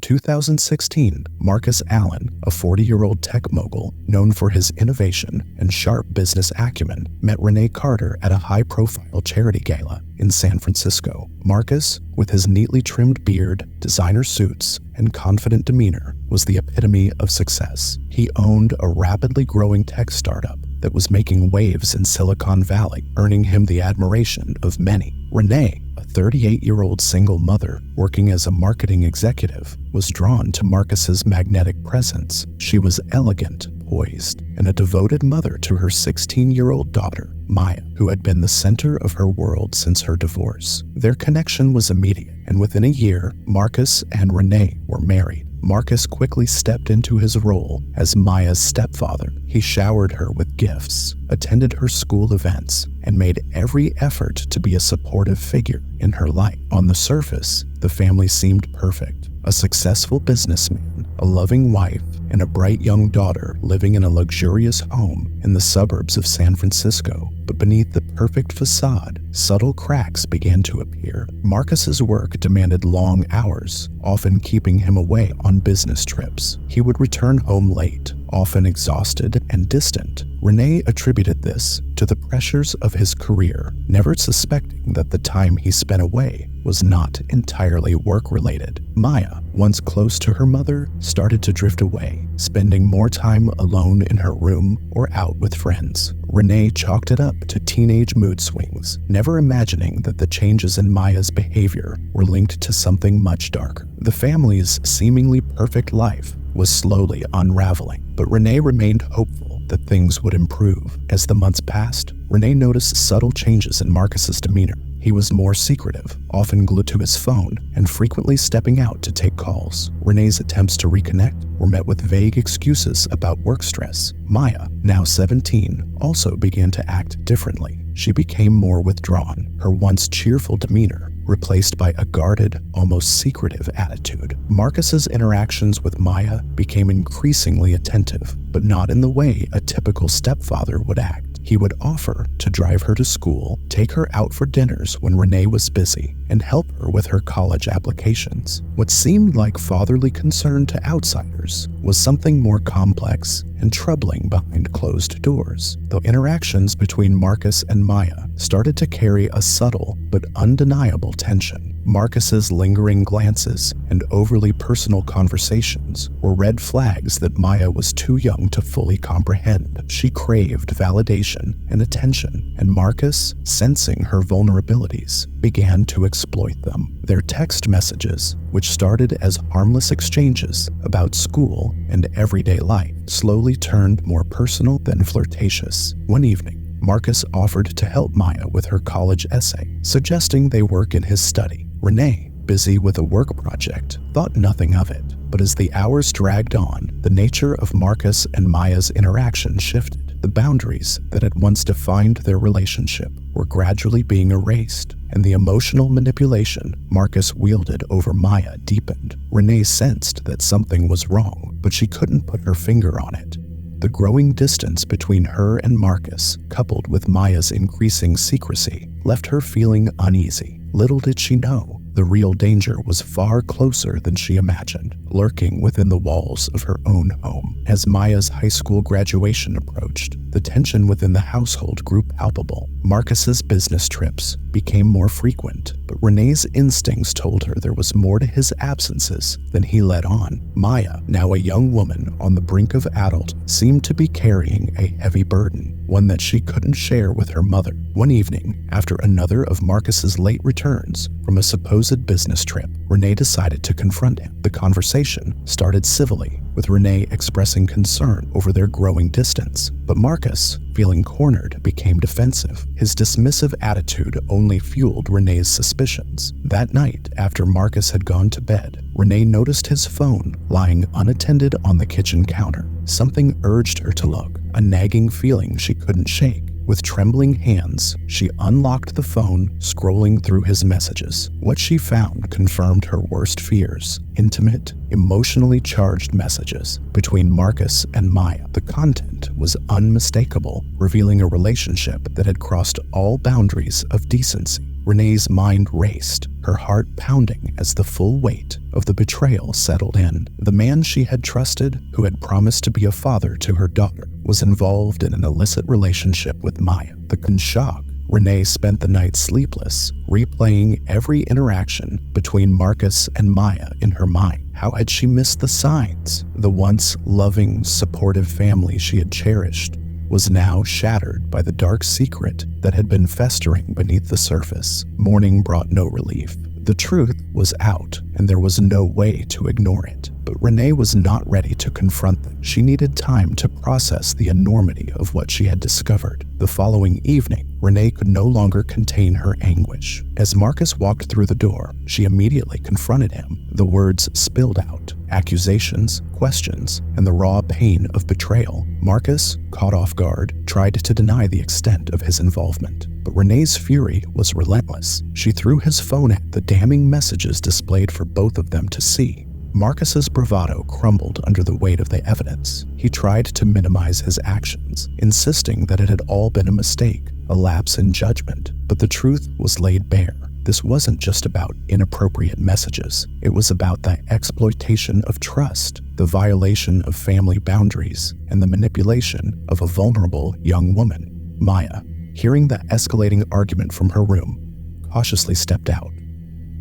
2016, Marcus Allen, a 40-year-old tech mogul known for his innovation and sharp business acumen, met Renee Carter at a high-profile charity gala in San Francisco. Marcus, with his neatly trimmed beard, designer suits, and confident demeanor, was the epitome of success. He owned a rapidly growing tech startup that was making waves in Silicon Valley, earning him the admiration of many. Renee, a 38-year-old single mother working as a marketing executive, was drawn to Marcus's magnetic presence. She was elegant, poised, and a devoted mother to her 16-year-old daughter, Maya, who had been the center of her world since her divorce. Their connection was immediate, and within a year, Marcus and Renee were married. Marcus quickly stepped into his role as Maya's stepfather. He showered her with gifts, attended her school events, and made every effort to be a supportive figure in her life. On the surface, the family seemed perfect. A successful businessman, a loving wife, and a bright young daughter living in a luxurious home in the suburbs of San Francisco. But beneath the perfect facade, subtle cracks began to appear. Marcus's work demanded long hours, often keeping him away on business trips. He would return home late, often exhausted and distant. Renee attributed this to the pressures of his career, never suspecting that the time he spent away was not entirely work-related. Maya, once close to her mother, started to drift away, spending more time alone in her room or out with friends. Renee chalked it up to teenage mood swings, never imagining that the changes in Maya's behavior were linked to something much darker. The family's seemingly perfect life was slowly unraveling, but Renee remained hopeful that things would improve. As the months passed, Renee noticed subtle changes in Marcus's demeanor. He was more secretive, often glued to his phone, and frequently stepping out to take calls. Renee's attempts to reconnect were met with vague excuses about work stress. Maya, now 17, also began to act differently. She became more withdrawn, her once cheerful demeanor replaced by a guarded, almost secretive attitude. Marcus's interactions with Maya became increasingly attentive, but not in the way a typical stepfather would act. He would offer to drive her to school, take her out for dinners when Renee was busy, and help her with her college applications. What seemed like fatherly concern to outsiders was something more complex and troubling behind closed doors. Though interactions between Marcus and Maya started to carry a subtle but undeniable tension, Marcus's lingering glances and overly personal conversations were red flags that Maya was too young to fully comprehend. She craved validation and attention, and Marcus, sensing her vulnerabilities, began to exploit them. Their text messages, which started as harmless exchanges about school and everyday life, slowly turned more personal than flirtatious. One evening, Marcus offered to help Maya with her college essay, suggesting they work in his study. Renee, busy with a work project, thought nothing of it. But as the hours dragged on, the nature of Marcus and Maya's interaction shifted. The boundaries that had once defined their relationship were gradually being erased, and the emotional manipulation Marcus wielded over Maya deepened. Renee sensed that something was wrong, but she couldn't put her finger on it. The growing distance between her and Marcus, coupled with Maya's increasing secrecy, left her feeling uneasy. Little did she know, the real danger was far closer than she imagined, lurking within the walls of her own home. As Maya's high school graduation approached, the tension within the household grew palpable. Marcus's business trips became more frequent, but Renee's instincts told her there was more to his absences than he let on. Maya, now a young woman on the brink of adulthood, seemed to be carrying a heavy burden, one that she couldn't share with her mother. One evening, after another of Marcus's late returns from a supposed business trip, Renee decided to confront him. The conversation started civilly, with Renee expressing concern over their growing distance. But Marcus, feeling cornered, became defensive. His dismissive attitude only fueled Renee's suspicions. That night, after Marcus had gone to bed, Renee noticed his phone lying unattended on the kitchen counter. Something urged her to look, a nagging feeling she couldn't shake. With trembling hands, she unlocked the phone, scrolling through his messages. What she found confirmed her worst fears: intimate, emotionally charged messages between Marcus and Maya. The content was unmistakable, revealing a relationship that had crossed all boundaries of decency. Renee's mind raced, her heart pounding as the full weight of the betrayal settled in. The man she had trusted, who had promised to be a father to her daughter, was involved in an illicit relationship with Maya. In shock, Renee spent the night sleepless, replaying every interaction between Marcus and Maya in her mind. How had she missed the signs? The once loving, supportive family she had cherished was now shattered by the dark secret that had been festering beneath the surface. Morning brought no relief. The truth was out, and there was no way to ignore it. But Renee was not ready to confront them. She needed time to process the enormity of what she had discovered. The following evening, Renee could no longer contain her anguish. As Marcus walked through the door, she immediately confronted him. The words spilled out, accusations, questions, and the raw pain of betrayal. Marcus, caught off guard, tried to deny the extent of his involvement. But Renee's fury was relentless. She threw his phone at the damning messages displayed for both of them to see. Marcus's bravado crumbled under the weight of the evidence. He tried to minimize his actions, insisting that it had all been a mistake, a lapse in judgment. But the truth was laid bare. This wasn't just about inappropriate messages. It was about the exploitation of trust, the violation of family boundaries, and the manipulation of a vulnerable young woman. Maya, hearing the escalating argument from her room, cautiously stepped out.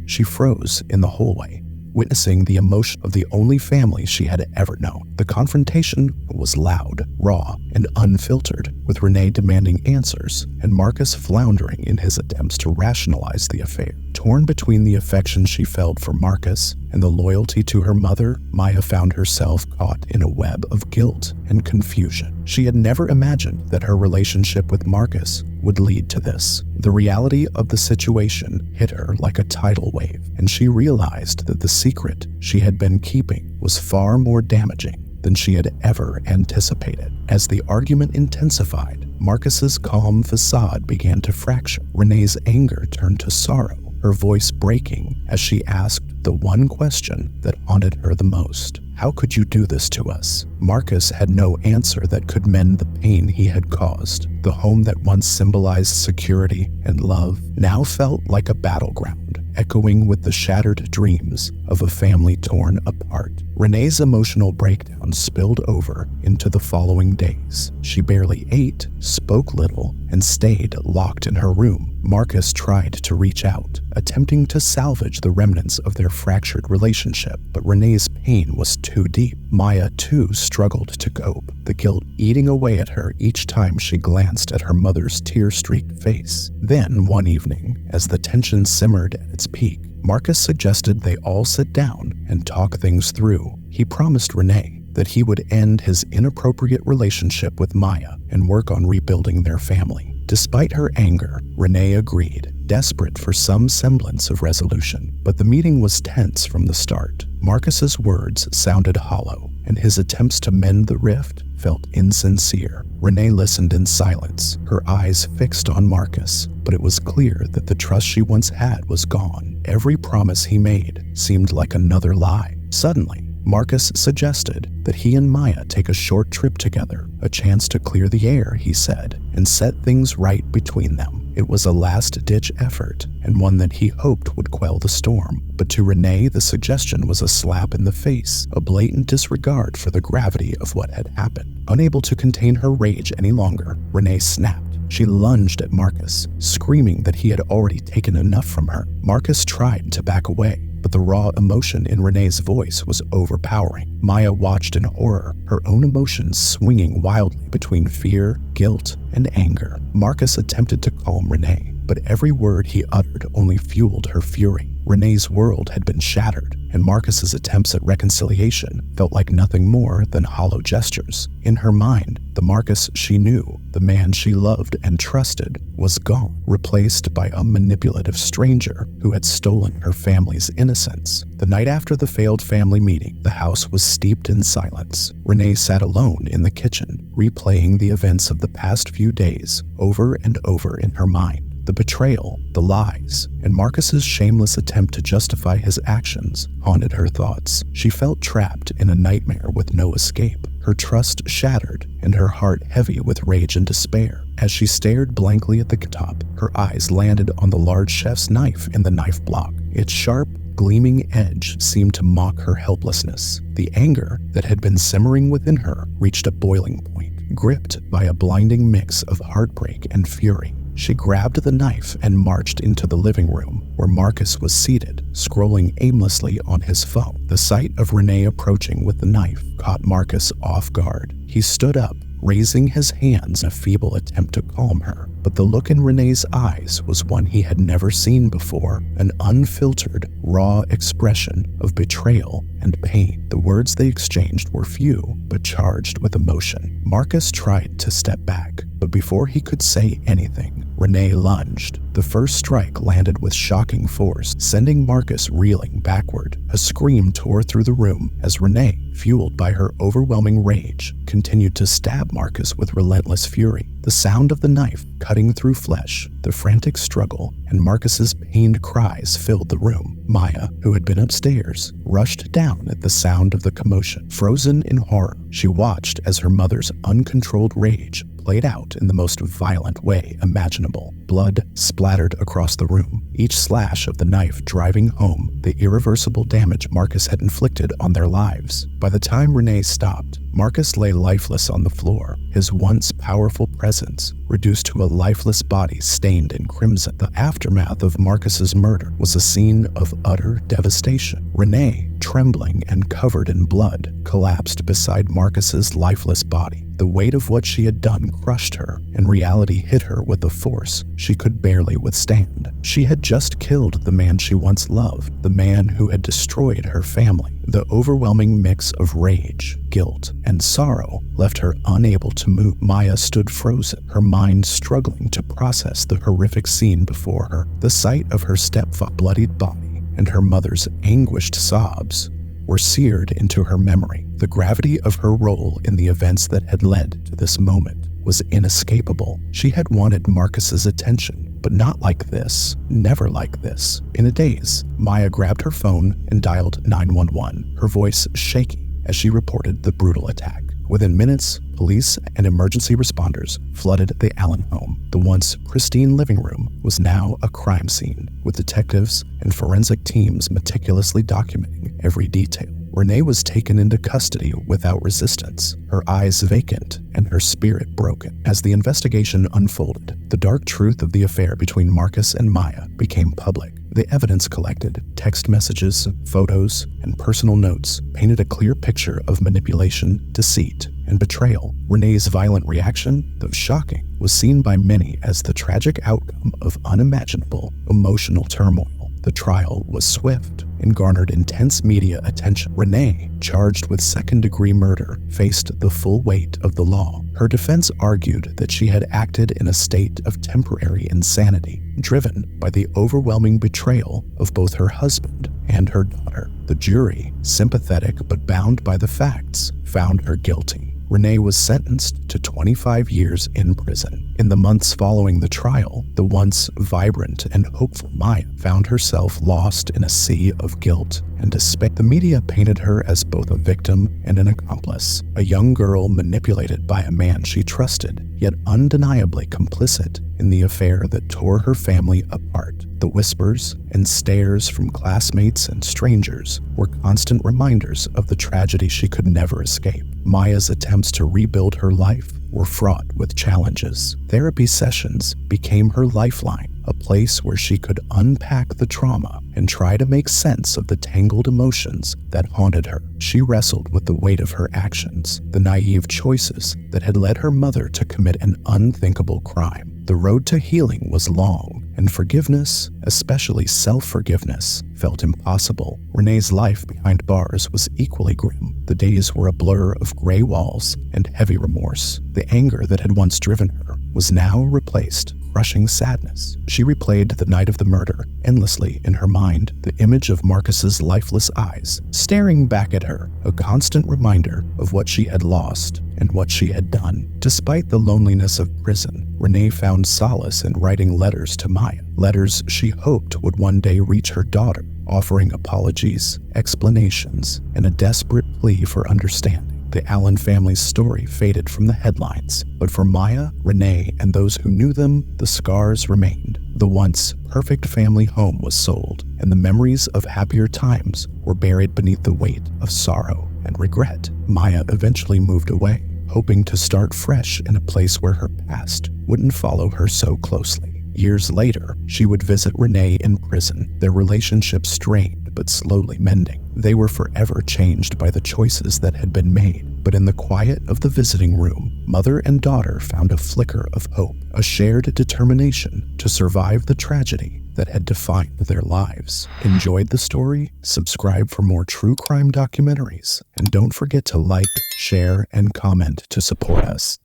She froze in the hallway, witnessing the emotion of the only family she had ever known. The confrontation was loud, raw, and unfiltered, with Renee demanding answers and Marcus floundering in his attempts to rationalize the affair. Torn between the affection she felt for Marcus and the loyalty to her mother, Maya found herself caught in a web of guilt and confusion. She had never imagined that her relationship with Marcus would lead to this. The reality of the situation hit her like a tidal wave, and she realized that the secret she had been keeping was far more damaging than she had ever anticipated. As the argument intensified, Marcus's calm facade began to fracture. Renee's anger turned to sorrow, her voice breaking as she asked the one question that haunted her the most. How could you do this to us? Marcus had no answer that could mend the pain he had caused. The home that once symbolized security and love now felt like a battleground, echoing with the shattered dreams of a family torn apart. Renee's emotional breakdown spilled over into the following days. She barely ate, spoke little, and stayed locked in her room. Marcus tried to reach out, attempting to salvage the remnants of their fractured relationship, but Renee's pain was too deep. Maya, too, struggled to cope, the guilt eating away at her each time she glanced at her mother's tear-streaked face. Then, one evening, as the tension simmered at its peak, Marcus suggested they all sit down and talk things through. He promised Renee that he would end his inappropriate relationship with Maya and work on rebuilding their family. Despite her anger, Renee agreed, desperate for some semblance of resolution. But the meeting was tense from the start. Marcus's words sounded hollow, and his attempts to mend the rift felt insincere. Renee listened in silence, her eyes fixed on Marcus, but it was clear that the trust she once had was gone. Every promise he made seemed like another lie. Suddenly, Marcus suggested that he and Maya take a short trip together, a chance to clear the air, he said, and set things right between them. It was a last-ditch effort, and one that he hoped would quell the storm. But to Renee, the suggestion was a slap in the face, a blatant disregard for the gravity of what had happened. Unable to contain her rage any longer, Renee snapped. She lunged at Marcus, screaming that he had already taken enough from her. Marcus tried to back away, but the raw emotion in Renee's voice was overpowering. Maya watched in horror, her own emotions swinging wildly between fear, guilt, and anger. Marcus attempted to calm Renee, but every word he uttered only fueled her fury. Renee's world had been shattered, and Marcus's attempts at reconciliation felt like nothing more than hollow gestures. In her mind, the Marcus she knew, the man she loved and trusted, was gone, replaced by a manipulative stranger who had stolen her family's innocence. The night after the failed family meeting, the house was steeped in silence. Renee sat alone in the kitchen, replaying the events of the past few days over and over in her mind. The betrayal, the lies, and Marcus's shameless attempt to justify his actions haunted her thoughts. She felt trapped in a nightmare with no escape, her trust shattered and her heart heavy with rage and despair. As she stared blankly at the top, her eyes landed on the large chef's knife in the knife block. Its sharp, gleaming edge seemed to mock her helplessness. The anger that had been simmering within her reached a boiling point, gripped by a blinding mix of heartbreak and fury. She grabbed the knife and marched into the living room, where Marcus was seated, scrolling aimlessly on his phone. The sight of Renee approaching with the knife caught Marcus off guard. He stood up, raising his hands in a feeble attempt to calm her, but the look in Renee's eyes was one he had never seen before, an unfiltered, raw expression of betrayal and pain. The words they exchanged were few, but charged with emotion. Marcus tried to step back, but before he could say anything, Renee lunged. The first strike landed with shocking force, sending Marcus reeling backward. A scream tore through the room as Renee, fueled by her overwhelming rage, continued to stab Marcus with relentless fury. The sound of the knife cutting through flesh, the frantic struggle, and Marcus's pained cries filled the room. Maya, who had been upstairs, rushed down at the sound of the commotion. Frozen in horror, she watched as her mother's uncontrolled rage played out in the most violent way imaginable. Blood splattered across the room, each slash of the knife driving home the irreversible damage Marcus had inflicted on their lives. By the time Renee stopped, Marcus lay lifeless on the floor, his once powerful presence reduced to a lifeless body stained in crimson. The aftermath of Marcus's murder was a scene of utter devastation. Renee, trembling and covered in blood, collapsed beside Marcus's lifeless body. The weight of what she had done crushed her, and reality hit her with a force she could barely withstand. She had just killed the man she once loved, the man who had destroyed her family. The overwhelming mix of rage, guilt, and sorrow left her unable to move. Maya stood frozen, her mind struggling to process the horrific scene before her. The sight of her stepfather's bloodied body and her mother's anguished sobs were seared into her memory. The gravity of her role in the events that had led to this moment was inescapable. She had wanted Marcus's attention, but not like this, never like this. In a daze, Maya grabbed her phone and dialed 911, her voice shaky as she reported the brutal attack. Within minutes, police and emergency responders flooded the Allen home. The once pristine living room was now a crime scene, with detectives and forensic teams meticulously documenting every detail. Renee was taken into custody without resistance, her eyes vacant and her spirit broken. As the investigation unfolded, the dark truth of the affair between Marcus and Maya became public. The evidence collected, text messages, photos, and personal notes painted a clear picture of manipulation, deceit, and betrayal. Renee's violent reaction, though shocking, was seen by many as the tragic outcome of unimaginable emotional turmoil. The trial was swift and garnered intense media attention. Renee, charged with second-degree murder, faced the full weight of the law. Her defense argued that she had acted in a state of temporary insanity, driven by the overwhelming betrayal of both her husband and her daughter. The jury, sympathetic but bound by the facts, found her guilty. Renee was sentenced to 25 years in prison. In the months following the trial, the once vibrant and hopeful Maya found herself lost in a sea of guilt and despair. The media painted her as both a victim and an accomplice, a young girl manipulated by a man she trusted, yet undeniably complicit in the affair that tore her family apart. The whispers and stares from classmates and strangers were constant reminders of the tragedy she could never escape. Maya's attempts to rebuild her life were fraught with challenges. Therapy sessions became her lifeline, a place where she could unpack the trauma and try to make sense of the tangled emotions that haunted her. She wrestled with the weight of her actions, the naive choices that had led her mother to commit an unthinkable crime. The road to healing was long, and forgiveness, especially self-forgiveness, felt impossible. Renee's life behind bars was equally grim. The days were a blur of gray walls and heavy remorse. The anger that had once driven her was now replaced crushing sadness. She replayed the night of the murder endlessly in her mind, the image of Marcus's lifeless eyes staring back at her, a constant reminder of what she had lost and what she had done. Despite the loneliness of prison, Renee found solace in writing letters to Maya, letters she hoped would one day reach her daughter, offering apologies, explanations, and a desperate plea for understanding. the Allen family's story faded from the headlines, but for Maya, Renee, and those who knew them, the scars remained. The once perfect family home was sold, and the memories of happier times were buried beneath the weight of sorrow and regret. Maya eventually moved away, hoping to start fresh in a place where her past wouldn't follow her so closely. Years later, she would visit Renee in prison, their relationship strained but slowly mending. They were forever changed by the choices that had been made, but in the quiet of the visiting room, mother and daughter found a flicker of hope, a shared determination to survive the tragedy that had defined their lives. Enjoyed the story? Subscribe for more true crime documentaries, and don't forget to like, share, and comment to support us.